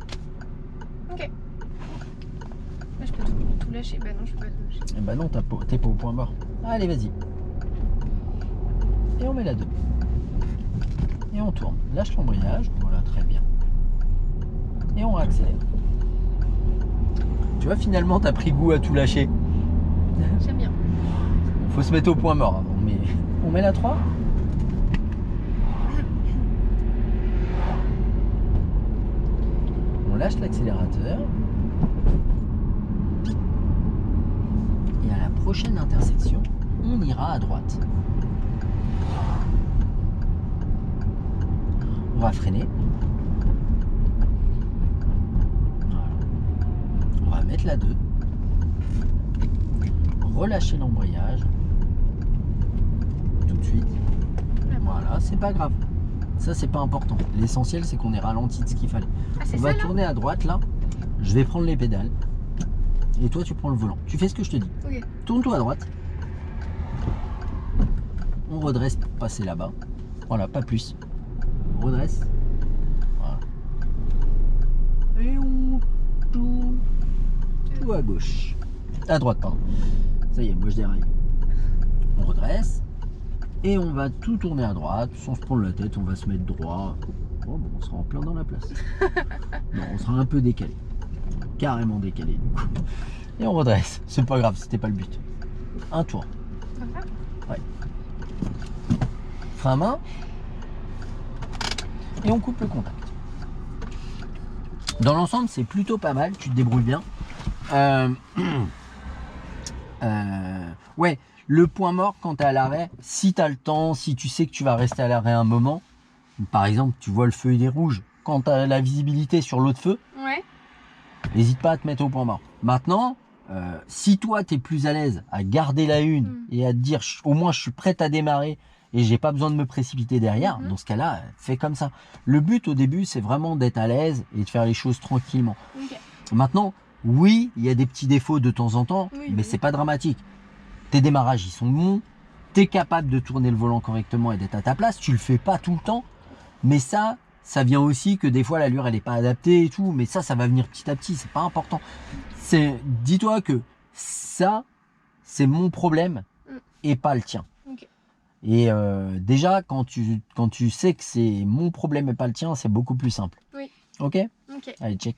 Ok. Là, je peux tout lâcher. Bah non, je peux pas tout lâcher. Et bah non, t'es pas au point mort. Allez, vas-y. Et on met la 2. Et on tourne. Lâche l'embrayage. Voilà, très bien. Et on accélère. Tu vois, finalement, t'as pris goût à tout lâcher. J'aime bien. Faut se mettre au point mort avant. Mais on met la 3. On lâche l'accélérateur. Et à la prochaine intersection, on ira à droite. On va freiner. Voilà. On va mettre la 2. Relâcher l'embrayage. Tout de suite. Voilà, c'est pas grave. Ça, c'est pas important. L'essentiel, c'est qu'on ait ralenti de ce qu'il fallait. Ah, c'est On ça va là. tourner à droite là. Je vais prendre les pédales. Et toi, tu prends le volant. Tu fais ce que je te dis. Ok. Tourne-toi à droite. On redresse pour passer là-bas. Voilà, pas plus. On redresse. Voilà. Et on tourne tout à gauche. À droite, pardon. Ça y est, moi je déraille. On redresse. Et on va tout tourner à droite, sans se prendre la tête, on va se mettre droit. Oh, bon, on sera en plein dans la place. Non, on sera un peu décalé. Carrément décalé du coup. Et on redresse. C'est pas grave, c'était pas le but. Un tour. Comme ça. Ouais. Frein à main. Et on coupe le contact. Dans l'ensemble, c'est plutôt pas mal. Tu te débrouilles bien. Ouais. Le point mort quand tu es à l'arrêt, si tu as le temps, si tu sais que tu vas rester à l'arrêt un moment, par exemple, tu vois le feu il est rouge, quand tu as la visibilité sur l'autre feu, Ouais. n'hésite pas à te mettre au point mort. Maintenant, si toi tu es plus à l'aise à garder la une et à te dire au moins je suis prête à démarrer et j'ai pas besoin de me précipiter derrière, dans ce cas-là, fais comme ça. Le but au début, c'est vraiment d'être à l'aise et de faire les choses tranquillement. Ok. Maintenant, oui, il y a des petits défauts de temps en temps, Oui, mais oui. c'est pas dramatique. Tes démarrages, ils sont bons. Tu es capable de tourner le volant correctement et d'être à ta place. Tu le fais pas tout le temps. Mais ça vient aussi que des fois, l'allure, elle n'est pas adaptée et tout. Mais ça va venir petit à petit. C'est pas important. Dis-toi que ça, c'est mon problème et pas le tien. Ok. Et déjà, quand tu sais que c'est mon problème et pas le tien, c'est beaucoup plus simple. Oui. Ok? Ok. Allez, check.